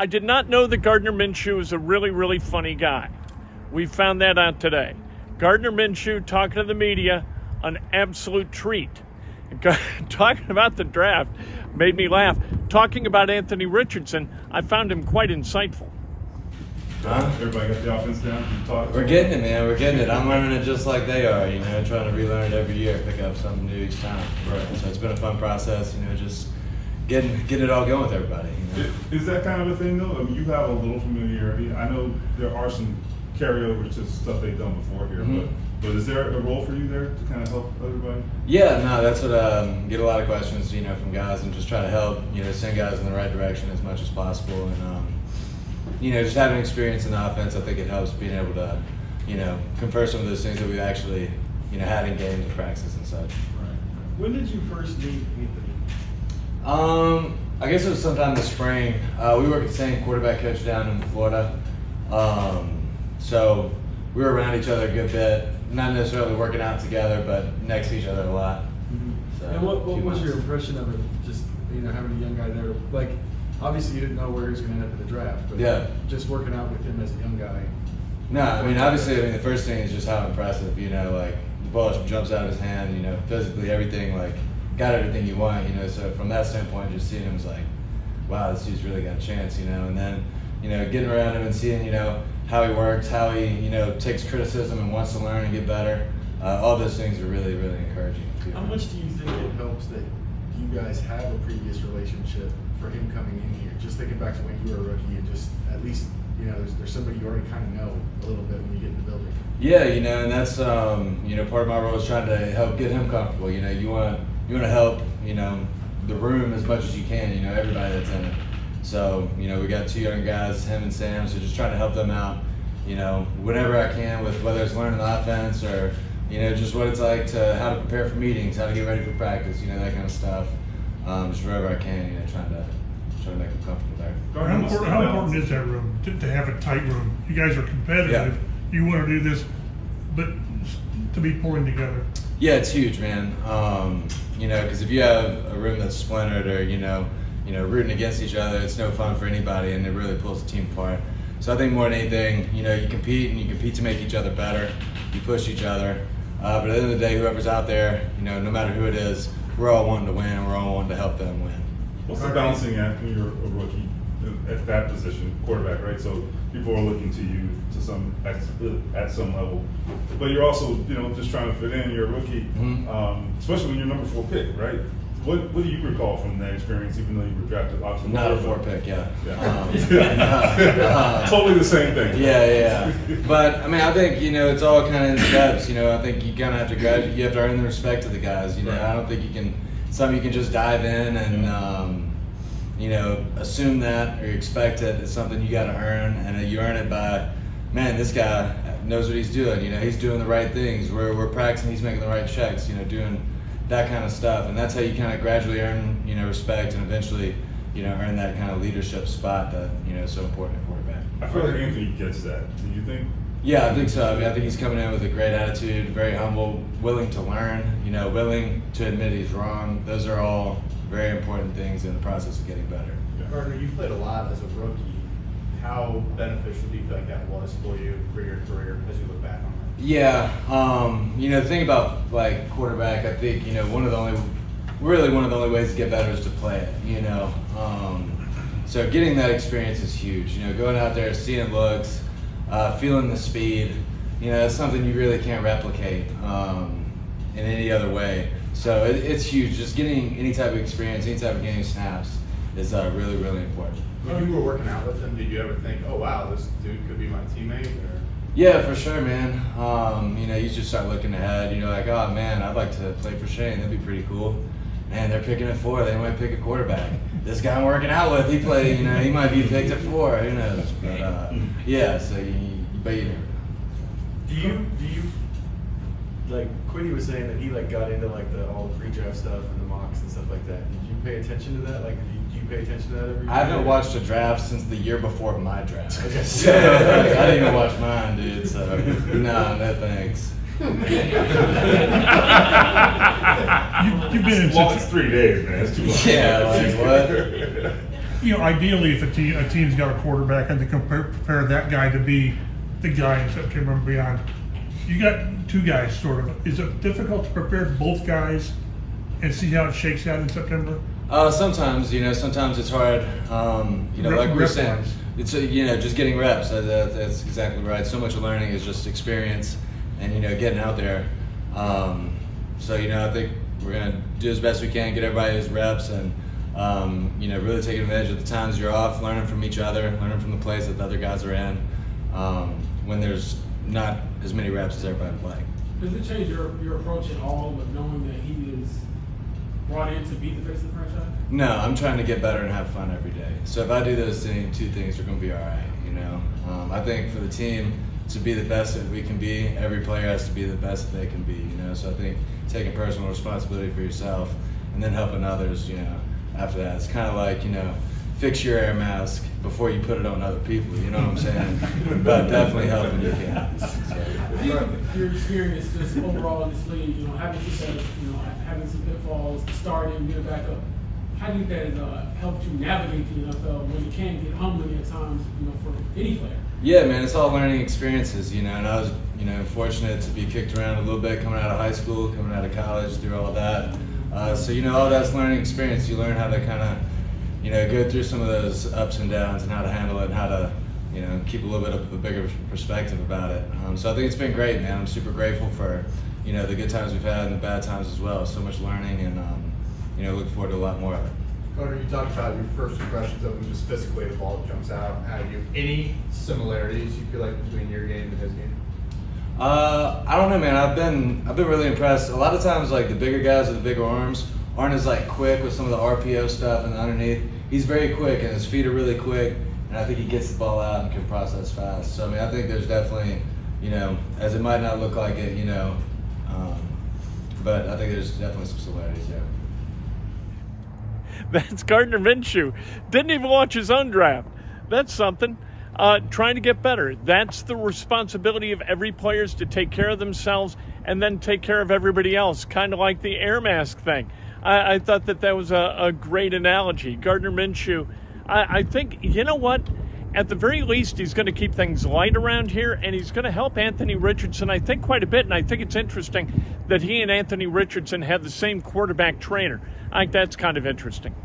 I did not know that Gardner Minshew is a really, really funny guy. We found that out today. Gardner Minshew talking to the media, an absolute treat. Talking about the draft made me laugh. Talking about Anthony Richardson, I found him quite insightful. Everybody got the offense down? We're getting it, man. We're getting it. I'm learning it just like they are, trying to relearn it every year, pick up something new each time. Right. So it's been a fun process, just getting it all going with everybody. Is that kind of a thing, though? I mean, you have a little familiarity. I know there are some carryovers to stuff they've done before here, but is there a role for you there to kind of help everybody? Yeah, no, that's what get a lot of questions, from guys, and just try to help, send guys in the right direction as much as possible, and just having experience in the offense, I think it helps being able to, confer some of those things that we've actually, had in games and practices and such. Right. When did you first meet Anthony? I guess it was sometime this spring. We work at the same quarterback coach down in Florida. So we were around each other a good bit, not necessarily working out together, but next to each other a lot. Mm-hmm. So, and what was your impression of it, just having a young guy there? Like, obviously you didn't know where he was going to end up in the draft, but yeah, just working out with him as a young guy. No, obviously, the first thing is just how impressive, like the ball jumps out of his hand, physically everything, like got everything you want, so from that standpoint, just seeing him was like, wow, this dude's really got a chance, and then, getting around him and seeing, how he works, how he, takes criticism and wants to learn and get better, all those things are really, really encouraging. How much do you think it helps that you guys have a previous relationship for him coming in here? Just thinking back to when you were a rookie and just at least, there's somebody you already kind of know a little bit when you get in the building. Yeah, and that's, part of my role is trying to help get him comfortable. You want to help, the room as much as you can, everybody that's in it. So, we got two young guys, him and Sam, so just trying to help them out, whenever I can with whether it's learning the offense or, just what it's like to how to prepare for meetings, how to get ready for practice, that kind of stuff. Just wherever I can, trying to make them comfortable there. How important is that room, to have a tight room? You guys are competitive. Yeah. You want to do this, but to be pouring together. Yeah, it's huge, man. Because if you have a room that's splintered or, rooting against each other, it's no fun for anybody, and it really pulls the team apart. So I think more than anything, you compete, and you compete to make each other better. You push each other. But at the end of the day, whoever's out there, no matter who it is, we're all wanting to win, and we're all wanting to help them win. What's the balancing act when you're a rookie at that position, quarterback, right? So people are looking to you at some level, but you're also, just trying to fit in. You're a rookie, especially when you're number 4 pick, right? What do you recall from that experience, even though you were drafted? Not a 4 pick, yeah. Totally the same thing. Yeah. But I think it's all kind of in steps. I think you kind of have to graduate. You have to earn the respect of the guys. Right. I don't think you can. Some you can just dive in and assume that or expect it. It's something you got to earn, and you earn it by, man, this guy knows what he's doing. He's doing the right things. We're practicing. He's making the right checks. Doing that kind of stuff, and that's how you kind of gradually earn respect and eventually earn that kind of leadership spot that is so important at quarterback. I feel like Anthony gets that. Do you think? Yeah, I think so. I think he's coming in with a great attitude, very humble, willing to learn, willing to admit he's wrong. Those are all very important things in the process of getting better. Gardner, you've played a lot as a rookie. How beneficial do you feel like that was for you for your career as you look back on it? Yeah, the thing about like quarterback, I think one of the only ways to get better is to play it. So getting that experience is huge. Going out there, seeing looks, feeling the speed. That's something you really can't replicate in any other way. So it's huge. Just getting any type of experience, any type of game snaps is really, really important. When you were working out with him, did you ever think, oh wow, this dude could be my teammate? Or? Yeah, for sure, man. You just start looking ahead. Like, oh man, I'd like to play for Shane. That'd be pretty cool. And they're picking at 4. They might pick a quarterback. This guy I'm working out with, he played. He might be picked at 4. Who knows? But yeah. So you never know. Do you like Quiddy was saying that he got into all the pre-draft stuff and the mocks and stuff like that. Did you pay attention to that? Do you pay attention to that every year? I haven't watched a draft since the year before my draft. Okay. So I didn't even watch mine, dude. So no thanks. You've been in it's 3 days, man. It's too much. Yeah, what? You know, ideally, if a team's got a quarterback and they prepare that guy to be the guy in September and beyond, you got two guys sort of. Is it difficult to prepare both guys and see how it shakes out in September? Sometimes, sometimes it's hard. Like we were saying, it's just getting reps. That's exactly right. So much of learning is just experience and getting out there. So I think we're gonna do as best we can, get everybody his reps, and really take advantage of the times you're off, learning from each other, learning from the plays that the other guys are in. When there's not as many reps as everybody playing. Does it change your approach at all with knowing that he is brought in to be the face of the franchise? No, I'm trying to get better and have fun every day. So if I do those two things, we're going to be all right. I think for the team to be the best that we can be, every player has to be the best that they can be. So I think taking personal responsibility for yourself and then helping others. After that, it's kind of like fix your air mask before you put it on other people. You know what I'm saying? But definitely help when you can. So. Your experience just overall in this league, having you said, having some pitfalls, starting, getting back up. How do you think that has helped you navigate the NFL when it can get humbling at times, for any player? Yeah, man, it's all learning experiences, and I was, fortunate to be kicked around a little bit coming out of high school, coming out of college, through all that. So all that's learning experience. You learn how to kind of, go through some of those ups and downs and how to handle it and how to, keep a little bit of a bigger perspective about it. So I think it's been great, man. I'm super grateful for, the good times we've had and the bad times as well. So much learning and, look forward to a lot more of it. Gardner, you talked about your first impressions of him just physically, the ball jumps out at you. Any similarities you feel like between your game and his game? I don't know, man. I've been really impressed. A lot of times, like the bigger guys with the bigger arms aren't as quick with some of the RPO stuff and underneath. He's very quick and his feet are really quick, and I think he gets the ball out and can process fast. So I think there's definitely, as it might not look like it, but I think there's definitely some similarities there. That's Gardner Minshew. Didn't even watch his own draft. That's something. Trying to get better. That's the responsibility of every player, is to take care of themselves and then take care of everybody else, kind of like the air mask thing. I thought that was a great analogy. Gardner Minshew, I think, what? At the very least, he's going to keep things light around here, and he's going to help Anthony Richardson, I think, quite a bit. And I think it's interesting that he and Anthony Richardson have the same quarterback trainer. I think that's kind of interesting.